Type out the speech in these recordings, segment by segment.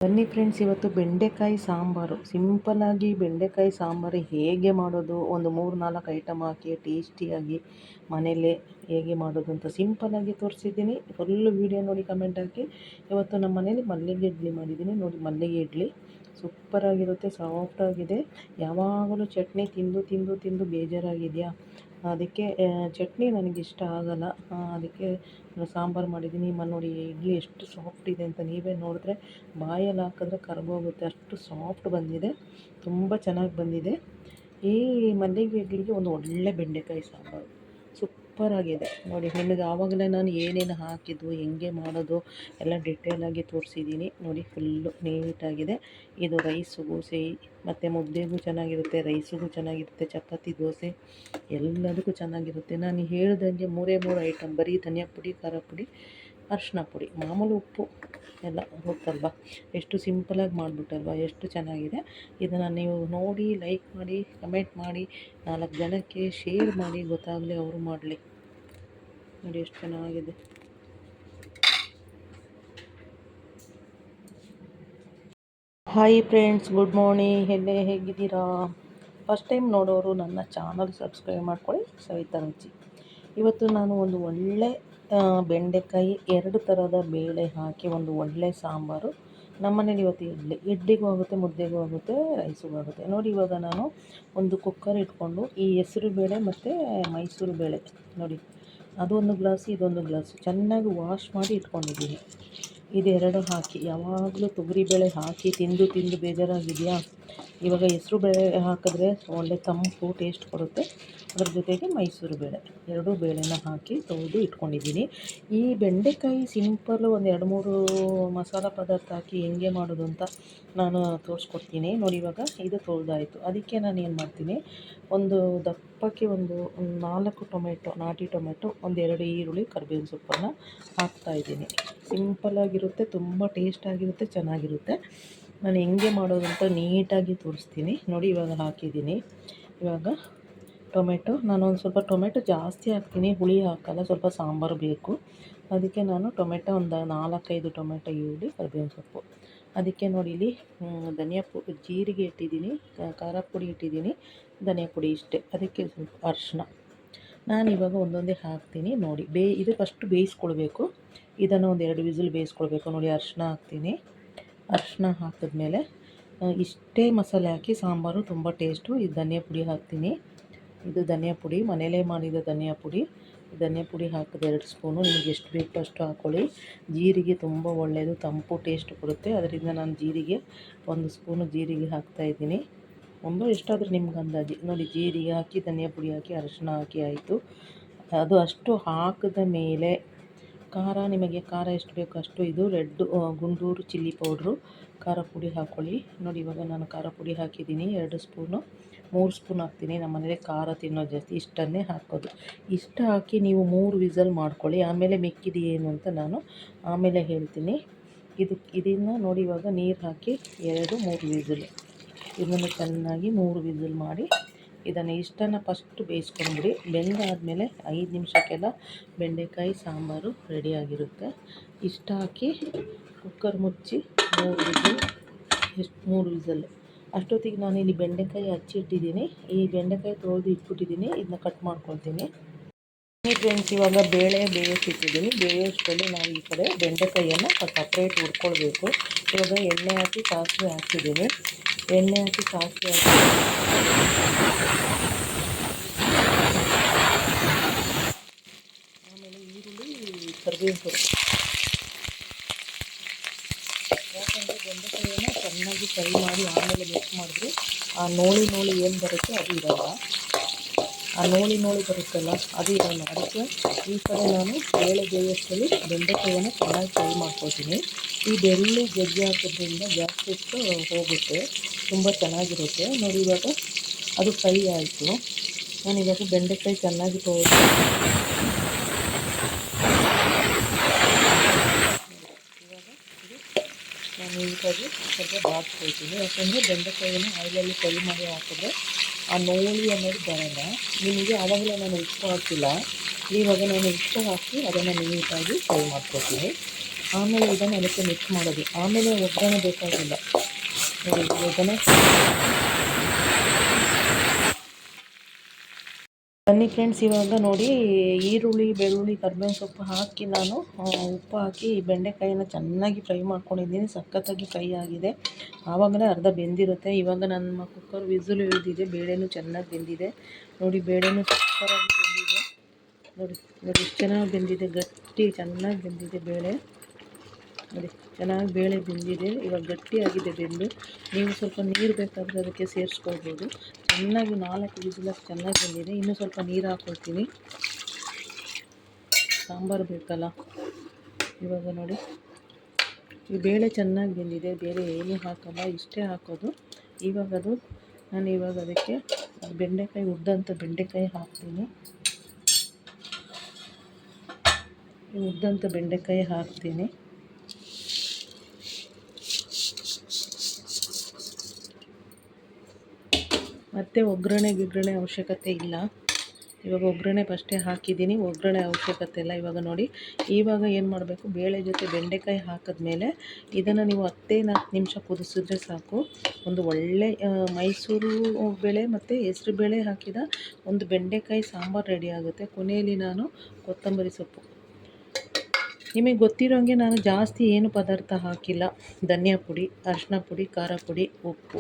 ಬನ್ನಿ ಫ್ರೆಂಡ್ಸ್, ಇವತ್ತು ಬೆಂಡೆಕಾಯಿ ಸಾಂಬಾರು ಸಿಂಪಲ್ಲಾಗಿ ಬೆಂಡೆಕಾಯಿ ಸಾಂಬಾರು ಹೇಗೆ ಮಾಡೋದು, ಒಂದು 3-4 ಐಟಮ್ ಹಾಕಿ ಟೇಸ್ಟಿಯಾಗಿ ಮನೆಯಲ್ಲೇ ಹೇಗೆ ಮಾಡೋದು ಅಂತ ಸಿಂಪಲ್ಲಾಗಿ ತೋರಿಸಿದ್ದೀನಿ. ಫುಲ್ಲು ವೀಡಿಯೋ ನೋಡಿ ಕಮೆಂಟ್ ಹಾಕಿ. ಇವತ್ತು ನಮ್ಮ ಮನೇಲಿ ಮಲ್ಲಿಗೆ ಇಡ್ಲಿ ಮಾಡಿದ್ದೀನಿ ನೋಡಿ. ಮಲ್ಲಿಗೆ ಇಡ್ಲಿ ಸೂಪರಾಗಿರುತ್ತೆ, ಸಾಫ್ಟಾಗಿದೆ. ಯಾವಾಗಲೂ ಚಟ್ನಿ ತಿಂದು ತಿಂದು ತಿಂದು ಬೇಜಾರಾಗಿದೆಯಾ, ಅದಕ್ಕೆ ಚಟ್ನಿ ನನಗಿಷ್ಟ ಆಗಲ್ಲ. ಅದಕ್ಕೆ ಸಾಂಬಾರು ಮಾಡಿದ್ದೀನಿ. ನೋಡಿ ಇಡ್ಲಿ ಎಷ್ಟು ಸಾಫ್ಟ್ ಇದೆ ಅಂತ ನೀವೇ ನೋಡಿದ್ರೆ ಬಾಯಲ್ಲಿ ಹಾಕಿದ್ರೆ ಕರಗೋಗುತ್ತೆ, ಅಷ್ಟು ಸಾಫ್ಟ್ ಬಂದಿದೆ, ತುಂಬ ಚೆನ್ನಾಗಿ ಬಂದಿದೆ. ಈ ಮಲ್ಲಿಗೆ ಇಡ್ಲಿಗೆ ಒಂದು ಒಳ್ಳೆ ಬೆಂಡೆಕಾಯಿ ಸಾಂಬಾರು ಸೂಪರಾಗಿದೆ ನೋಡಿ. ನಿಮಗೆ ಆವಾಗಲೇ ನಾನು ಏನೇನು ಹಾಕಿದ್ದು, ಹೆಂಗೆ ಮಾಡೋದು ಎಲ್ಲ ಡಿಟೇಲಾಗಿ ತೋರಿಸಿದ್ದೀನಿ ನೋಡಿ. ಫುಲ್ಲು ನೀಟಾಗಿದೆ. ಇದು ರೈಸು, ದೋಸೆ ಮತ್ತು ಮುದ್ದೆಗೂ ಚೆನ್ನಾಗಿರುತ್ತೆ, ರೈಸಿಗೂ ಚೆನ್ನಾಗಿರುತ್ತೆ, ಚಪಾತಿ, ದೋಸೆ ಎಲ್ಲದಕ್ಕೂ ಚೆನ್ನಾಗಿರುತ್ತೆ. ನಾನು ಹೇಳ್ದಂಗೆ 3 ಐಟಮ್, ಬರೀ ಧನಿಯಾ ಪುಡಿ, ಖಾರ ಪುಡಿ, ಅರಿಶಿನ ಪುಡಿ, ಮಾಮೂಲು ಉಪ್ಪು ಎಲ್ಲ ಗೊತ್ತಲ್ವ. ಎಷ್ಟು ಸಿಂಪಲಾಗಿ ಮಾಡಿಬಿಟ್ಟಲ್ವ, ಎಷ್ಟು ಚೆನ್ನಾಗಿದೆ. ಇದನ್ನು ನೀವು ನೋಡಿ ಲೈಕ್ ಮಾಡಿ, ಕಮೆಂಟ್ ಮಾಡಿ, 4 ಜನಕ್ಕೆ ಶೇರ್ ಮಾಡಿ, ಗೊತ್ತಾಗಲಿ ಅವರು ಮಾಡಲಿ. ನೋಡಿ ಎಷ್ಟು ಚೆನ್ನಾಗಿದೆ. Hi friends, good morning. ಹೇಗಿದ್ದೀರಾ? ಫಸ್ಟ್ ಟೈಮ್ ನೋಡೋರು ನನ್ನ ಚಾನಲ್ ಸಬ್ಸ್ಕ್ರೈಬ್ ಮಾಡ್ಕೊಳ್ಳಿ, ಸವಿತಾ ರುಚಿ. ಇವತ್ತು ನಾನು ಒಂದು ಒಳ್ಳೆ ಬೆಂಡೆಕಾಯಿ 2 ಥರದ ಬೇಳೆ ಹಾಕಿ ಒಂದು ಒಳ್ಳೆ ಸಾಂಬಾರು. ನಮ್ಮನೇಲಿ ಇವತ್ತು ಇಡ್ಲಿಗೂ ಆಗುತ್ತೆ, ಮುದ್ದೆಗೂ ಆಗುತ್ತೆ, ರೈಸಿಗೂ ಆಗುತ್ತೆ ನೋಡಿ. ಇವಾಗ ನಾನು ಒಂದು ಕುಕ್ಕರ್ ಇಟ್ಕೊಂಡು ಈ ಹೆಸರು ಬೇಳೆ ಮತ್ತು ಮೈಸೂರು ಬೇಳೆ ನೋಡಿ, ಅದೊಂದು ಗ್ಲಾಸು, ಇದೊಂದು ಗ್ಲಾಸು ಚೆನ್ನಾಗಿ ವಾಶ್ ಮಾಡಿ ಇಟ್ಕೊಂಡಿದ್ದೀನಿ. ಇದೆರಡು ಹಾಕಿ, ಯಾವಾಗಲೂ ತೊಗರಿಬೇಳೆ ಹಾಕಿ ತಿಂದು ತಿಂದು ಬೇಜಾರಾಗಿದೆಯಾ, ಇವಾಗ ಹೆಸರು ಬೇಳೆ ಹಾಕಿದ್ರೆ ಒಳ್ಳೆ ತಂಪು ಟೇಸ್ಟ್ ಕೊಡುತ್ತೆ. ಅದ್ರ ಜೊತೆಗೆ ಮೈಸೂರು ಬೇಳೆ, 2 ಬೇಳೆನ ಹಾಕಿ ತೊಳೆದು ಇಟ್ಕೊಂಡಿದ್ದೀನಿ. ಈ ಬೆಂಡೆಕಾಯಿ ಸಿಂಪಲ್ಲು ಒಂದು 2-3 ಮಸಾಲ ಪದಾರ್ಥ ಹಾಕಿ ಹೆಂಗೆ ಮಾಡೋದು ಅಂತ ನಾನು ತೋರಿಸ್ಕೊಡ್ತೀನಿ ನೋಡಿ. ಇವಾಗ ಇದು ತೊಳೆದಾಯಿತು. ಅದಕ್ಕೆ ನಾನು ಏನು ಮಾಡ್ತೀನಿ, ಒಂದು ದಪ್ಪಕ್ಕೆ ಒಂದು 4 ಟೊಮೆಟೊ, ನಾಟಿ ಟೊಮೆಟೊ, 1-2 ಈರುಳ್ಳಿ, ಕರಿಬೇವಿನ ಸೊಪ್ಪನ್ನು ಹಾಕ್ತಾಯಿದ್ದೀನಿ. ಸಿಂಪಲ್ಲಾಗಿರುತ್ತೆ, ತುಂಬ ಟೇಸ್ಟಾಗಿರುತ್ತೆ, ಚೆನ್ನಾಗಿರುತ್ತೆ. ನಾನು ಹೆಂಗೆ ಮಾಡೋದು ಅಂತ ನೀಟಾಗಿ ತೋರಿಸ್ತೀನಿ ನೋಡಿ. ಇವಾಗ ಹಾಕಿದ್ದೀನಿ. ಇವಾಗ ಟೊಮೆಟೊ, ನಾನು ಒಂದು ಸ್ವಲ್ಪ ಟೊಮೆಟೊ ಜಾಸ್ತಿ ಹಾಕ್ತೀನಿ, ಹುಳಿ ಹಾಕಲ್ಲ, ಸ್ವಲ್ಪ ಸಾಂಬಾರು ಬೇಕು. ಅದಕ್ಕೆ ನಾನು ಟೊಮೆಟೊ ಒಂದು 4-5 ಟೊಮೆಟೊ, ಈರುಳ್ಳಿ, ಕರಿಬೇವಿನ ಸೊಪ್ಪು. ಅದಕ್ಕೆ ನೋಡಿ ಇಲ್ಲಿ ಧನಿಯಾ ಪುಡಿ, ಜೀರಿಗೆ ಇಟ್ಟಿದ್ದೀನಿ, ಖಾರ ಪುಡಿ ಇಟ್ಟಿದ್ದೀನಿ, ಧನಿಯಾ ಪುಡಿ ಇಷ್ಟೇ. ಅದಕ್ಕೆ ಸ್ವಲ್ಪ ಅರಿಶಿನ ನಾನು ಇವಾಗ ಒಂದೊಂದೇ ಹಾಕ್ತೀನಿ ನೋಡಿ. ಇದು ಫಸ್ಟ್ ಬೇಯಿಸ್ಕೊಳ್ಬೇಕು. ಇದನ್ನು ಒಂದು 2 ವಿಸಿಲ್ ಬೇಯಿಸ್ಕೊಳ್ಬೇಕು ನೋಡಿ. ಅರಿಶಿನ ಹಾಕ್ತೀನಿ. ಅರಿಶಿನ ಹಾಕಿದ್ಮೇಲೆ ಇಷ್ಟೇ ಮಸಾಲೆ ಹಾಕಿ ಸಾಂಬಾರು ತುಂಬ ಟೇಸ್ಟು. ಇದು ಧನಿಯಾ ಪುಡಿ ಹಾಕ್ತೀನಿ. ಇದು ಧನಿಯಾ ಪುಡಿ, ಮನೇಲೇ ಮಾಡಿದ ಧನಿಯಾ ಪುಡಿ. ಧನಿಯಾ ಪುಡಿ ಹಾಕಿದ 2 ಸ್ಪೂನು, ನಿಮಗೆ ಎಷ್ಟು ಬೇಕು ಅಷ್ಟು ಹಾಕ್ಕೊಳ್ಳಿ. ಜೀರಿಗೆ ತುಂಬ ಒಳ್ಳೆಯದು, ತಂಪು ಟೇಸ್ಟ್ ಕೊಡುತ್ತೆ. ಅದರಿಂದ ನಾನು ಜೀರಿಗೆ 1 ಸ್ಪೂನು ಜೀರಿಗೆ ಹಾಕ್ತಾಯಿದ್ದೀನಿ. ಒಂದು ಎಷ್ಟಾದರೂ ನಿಮ್ಗೆ ಅಂದಾಜು ನೋಡಿ. ಜೀರಿಗೆ ಹಾಕಿ, ಧನಿಯಾ ಪುಡಿ ಹಾಕಿ, ಅರಿಶಿನ ಹಾಕಿ ಆಯಿತು. ಅದು ಅಷ್ಟು ಹಾಕಿದ ಮೇಲೆ ಖಾರ, ನಿಮಗೆ ಖಾರ ಎಷ್ಟು ಬೇಕು ಅಷ್ಟು, ಇದು ಗುಂಟೂರು ಚಿಲ್ಲಿ ಪೌಡ್ರು, ಖಾರ ಪುಡಿ ಹಾಕ್ಕೊಳ್ಳಿ ನೋಡಿ. ಇವಾಗ ನಾನು ಖಾರ ಪುಡಿ ಹಾಕಿದ್ದೀನಿ 2 ಸ್ಪೂನು, 3 ಸ್ಪೂನ್ ಹಾಕ್ತೀನಿ. ನಮ್ಮ ಮನೇಲಿ ಖಾರ ತಿನ್ನೋದು ಜಾಸ್ತಿ, ಇಷ್ಟನ್ನೇ ಹಾಕೋದು. ಇಷ್ಟು ಹಾಕಿ ನೀವು 3 ವಿಸಲ್ ಮಾಡ್ಕೊಳ್ಳಿ. ಆಮೇಲೆ ಮಿಕ್ಕಿದು ಏನು ಅಂತ ನಾನು ಆಮೇಲೆ ಹೇಳ್ತೀನಿ. ಇದನ್ನು ನೋಡಿ. ಇವಾಗ ನೀರು ಹಾಕಿ 2-3 ವಿಸಲ್, ಇದನ್ನು ಚೆನ್ನಾಗಿ 3 ವಿಸಲ್ ಮಾಡಿ ಇದನ್ನು ಇಷ್ಟನ್ನು ಫಸ್ಟ್ ಬೇಯಿಸ್ಕೊಂಡ್ಬಿಡಿ. ಬೆಂದಾದಮೇಲೆ 5 ನಿಮಿಷಕ್ಕೆಲ್ಲ ಬೆಂಡೆಕಾಯಿ ಸಾಂಬಾರು ರೆಡಿಯಾಗಿರುತ್ತೆ. ಇಷ್ಟು ಹಾಕಿ ಕುಕ್ಕರ್ ಮುಚ್ಚಿ 3 ವಿಸಲ್. ಅಷ್ಟೊತ್ತಿಗೆ ನಾನು ಇಲ್ಲಿ ಬೆಂಡೆಕಾಯಿ ಹಚ್ಚಿಟ್ಟಿದ್ದೀನಿ. ಈ ಬೆಂಡೆಕಾಯಿ ತೊಳೆದು ಇಟ್ಬಿಟ್ಟಿದ್ದೀನಿ. ಇದನ್ನ ಕಟ್ ಮಾಡ್ಕೊಳ್ತೀನಿ ಫ್ರೆಂಡ್ಸ್. ಇವಾಗ ಬೇಳೆ ಬೇಯಿಸಿಟ್ಟಿದ್ದೀನಿ. ಬೇಯೋಷ್ಟರಲ್ಲಿ ನಾವು ಈ ಕಡೆ ಬೆಂಡೆಕಾಯಿಯನ್ನು ಸಪ್ರೇಟ್ ಹುರ್ಕೊಳ್ಬೇಕು. ಇವಾಗ ಎಣ್ಣೆ ಹಾಕಿ ಸಾಸಿವೆ ಹಾಕಿದ್ದೀನಿ. ಎಣ್ಣೆ ಹಾಕಿ ಸಾಸಿವೆ ಹಾಕಿ ಆಮೇಲೆ ಈರುಳ್ಳಿ, ಕರಿಬೇವಿನ ಸೊಪ್ಪು. ಯಾಕಂದರೆ ಬೆಂಡೆಕಾಯಿಯನ್ನು ಚೆನ್ನಾಗಿ ಫ್ರೈ ಮಾಡಿ ಆಮೇಲೆ ಮಿಕ್ಸ್ ಮಾಡಿದ್ರೆ ಆ ನೋಳಿ ಏನು ಬರುತ್ತೆ ಅದು ಇರೋಲ್ಲ. ಆ ನೋಳಿ ಬರುತ್ತಲ್ಲ ಅದು ಇರೋಲ್ಲ. ಅದಕ್ಕೆ ಈ ಕಡೆ ನಾನು ಬೇಳೆ ಬೇಯೋಷ್ಟರಲ್ಲಿ ಬೆಂಡೆಕಾಯಿಯನ್ನು ಚೆನ್ನಾಗಿ ಫ್ರೈ ಮಾಡ್ಕೊಳ್ತೀನಿ. ಈ ಬೆಳ್ಳುಳ್ಳಿ ಜಜ್ಜಿ ಹಾಕೋದ್ರಿಂದ ಗ್ಯಾಸ್ಟ್ರಿಕ್ ಹೋಗುತ್ತೆ, ತುಂಬ ಚೆನ್ನಾಗಿರುತ್ತೆ ನೋಡಿ. ಇವಾಗ ಅದು ಫ್ರೈ ಆಯಿತು. ನಾನು ಇವಾಗ ಬೆಂಡೆಕಾಯಿ ಚೆನ್ನಾಗಿ ತೊಳೆದು ನಾನು ನೀಟಾಗಿ ಸ್ವಲ್ಪ ಬಾಡಿಸ್ಕೊಳ್ತೀನಿ. ಯಾಕಂದರೆ ಬೆಂಡೆಕಾಯಿಯನ್ನು ಆಯಿಲಲ್ಲಿ ಫ್ರೈ ಮಾಡಿ ಹಾಕಿದ್ರೆ ಆ ನೋಳಿ ಅನ್ನೋದು ಬರೋಲ್ಲ. ನಿಮಗೆ ಆವಾಗಲೇ ನಾನು ಉಪ್ಪು ಹಾಕಿಲ್ಲ, ಇವಾಗ ನಾನು ಉಪ್ಪು ಹಾಕಿ ಅದನ್ನು ನೀಟಾಗಿ ಫ್ರೈ ಮಾಡ್ಕೊಳ್ತೀನಿ. ಆಮೇಲೆ ಇದನ್ನು ಅದಕ್ಕೆ ಮಿಕ್ಸ್ ಮಾಡೋದು. ಆಮೇಲೆ ಒಗ್ಗರಣೆ ಬೇಕಾಗಿಲ್ಲ ನೋಡಿ. ಇದನ್ನು ಬನ್ನಿ ಫ್ರೆಂಡ್ಸ್, ಇವಾಗ ನೋಡಿ ಈರುಳ್ಳಿ, ಬೆಳ್ಳುಳ್ಳಿ, ಕರಿಬೇವಿನ ಸೊಪ್ಪು ಹಾಕಿ ನಾನು ಉಪ್ಪು ಹಾಕಿ ಬೆಂಡೆಕಾಯಿನ ಚೆನ್ನಾಗಿ ಫ್ರೈ ಮಾಡ್ಕೊಂಡಿದ್ದೀನಿ. ಸಖತ್ತಾಗಿ ಫ್ರೈ ಆಗಿದೆ. ಆವಾಗಲೇ ಅರ್ಧ ಬೆಂದಿರುತ್ತೆ. ಇವಾಗ ನಮ್ಮ ಕುಕ್ಕರ್ ವಿಸಿಲ್ ಇಳಿದಿದೆ. ಬೇಳೆನೂ ಚೆನ್ನಾಗಿ ಬೆಂದಿದೆ ನೋಡಿ. ಬೇಳೆನೂ ಸೂಪರಾಗಿ ಬೆಂದಿದೆ ನೋಡಿ. ನೋಡಿ ಎಷ್ಟು ಚೆನ್ನಾಗಿ ಬೆಂದಿದೆ, ಗಟ್ಟಿ ಚೆನ್ನಾಗಿ ಬೆಂದಿದೆ ಬೇಳೆ ನೋಡಿ. ಚೆನ್ನಾಗಿ ಬೇಳೆ ಬೆಂದಿದೆ. ಇವಾಗ ಗಟ್ಟಿಯಾಗಿದೆ ಬೆಂದು. ನೀವು ಸ್ವಲ್ಪ ನೀರು ಬೇಕಾದರೆ ಅದಕ್ಕೆ ಸೇರಿಸ್ಕೊಳ್ಬೋದು. ಚೆನ್ನಾಗಿ 4 ವಿಸಿಲಷ್ಟು ಚೆನ್ನಾಗಿ ಬೆಂದಿದೆ. ಇನ್ನೂ ಸ್ವಲ್ಪ ನೀರು ಹಾಕ್ಕೊಳ್ತೀನಿ, ಸಾಂಬಾರು ಬೇಕಲ್ಲ. ಇವಾಗ ನೋಡಿ ಈ ಬೇಳೆ ಚೆನ್ನಾಗಿ ಬೆಂದಿದೆ. ಬೇರೆ ಏನೂ ಹಾಕಲ್ಲ, ಇಷ್ಟೇ ಹಾಕೋದು. ನಾನು ಇವಾಗ ಅದಕ್ಕೆ ಬೆಂಡೆಕಾಯಿ, ಉದ್ದಂಥ ಬೆಂಡೆಕಾಯಿ ಹಾಕ್ತೀನಿ. ಮತ್ತು ಒಗ್ಗರಣೆ ಅವಶ್ಯಕತೆ ಇಲ್ಲ. ಇವಾಗ ಒಗ್ಗರಣೆ ಫಸ್ಟೇ ಹಾಕಿದ್ದೀನಿ, ಒಗ್ಗರಣೆ ಅವಶ್ಯಕತೆ ಇಲ್ಲ. ಇವಾಗ ಏನು ಮಾಡಬೇಕು, ಬೇಳೆ ಜೊತೆ ಬೆಂಡೆಕಾಯಿ ಹಾಕಿದ್ಮೇಲೆ ಇದನ್ನು ನೀವು 10-4 ನಿಮಿಷ ಕುದಿಸಿದ್ರೆ ಸಾಕು. ಒಂದು ಒಳ್ಳೆ ಮೈಸೂರು ಬೇಳೆ ಮತ್ತು ಹೆಸರು ಬೇಳೆ ಹಾಕಿದ ಒಂದು ಬೆಂಡೆಕಾಯಿ ಸಾಂಬಾರು ರೆಡಿ ಆಗುತ್ತೆ. ಕೊನೆಯಲ್ಲಿ ನಾನು ಕೊತ್ತಂಬರಿ ಸೊಪ್ಪು, ನಿಮಗೆ ಗೊತ್ತಿರೋಂಗೆ ನಾನು ಜಾಸ್ತಿ ಏನು ಪದಾರ್ಥ ಹಾಕಿಲ್ಲ. ಧನಿಯಾ ಪುಡಿ, ಅರಿಶಿನ ಪುಡಿ, ಖಾರ ಪುಡಿ, ಉಪ್ಪು,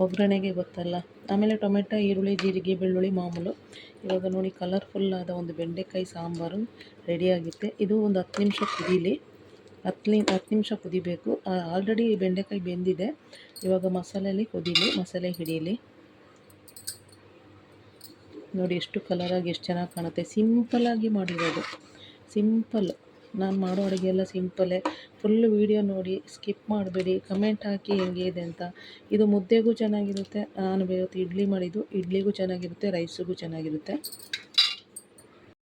ಒಗ್ಗರಣೆಗೆ ಗೊತ್ತಲ್ಲ. ಆಮೇಲೆ ಟೊಮೆಟೊ, ಈರುಳ್ಳಿ, ಜೀರಿಗೆ, ಬೆಳ್ಳುಳ್ಳಿ ಮಾಮೂಲು. ಇವಾಗ ನೋಡಿ ಕಲರ್ಫುಲ್ಲಾದ ಒಂದು ಬೆಂಡೆಕಾಯಿ ಸಾಂಬಾರು ರೆಡಿಯಾಗುತ್ತೆ. ಇದು ಒಂದು 10 ನಿಮಿಷ ಕುದೀಲಿ. 10 ನಿಮಿಷ ಕುದಿಬೇಕು. ಆಲ್ರೆಡಿ ಬೆಂಡೆಕಾಯಿ ಬೆಂದಿದೆ. ಇವಾಗ ಮಸಾಲೆಯಲ್ಲಿ ಕುದೀಲಿ, ಮಸಾಲೆ ಹಿಡೀಲಿ ನೋಡಿ. ಎಷ್ಟು ಕಲರಾಗಿ ಎಷ್ಟು ಚೆನ್ನಾಗಿ ಕಾಣುತ್ತೆ. ಸಿಂಪಲ್ಲಾಗಿ ಮಾಡಿರೋದು, ಸಿಂಪಲ್. ನಾನು ಮಾಡೋ ಅಡುಗೆ ಎಲ್ಲ ಸಿಂಪಲ್ಲೇ. ಫುಲ್ಲು ವೀಡಿಯೋ ನೋಡಿ, ಸ್ಕಿಪ್ ಮಾಡಬೇಡಿ. ಕಮೆಂಟ್ ಹಾಕಿ ಹೆಂಗೆ ಇದೆ ಅಂತ. ಇದು ಮುದ್ದೆಗೂ ಚೆನ್ನಾಗಿರುತ್ತೆ. ನಾನು ಇವತ್ತು ಇಡ್ಲಿ ಮಾಡಿದ್ದು, ಇಡ್ಲಿಗೂ ಚೆನ್ನಾಗಿರುತ್ತೆ, ರೈಸಿಗೂ ಚೆನ್ನಾಗಿರುತ್ತೆ.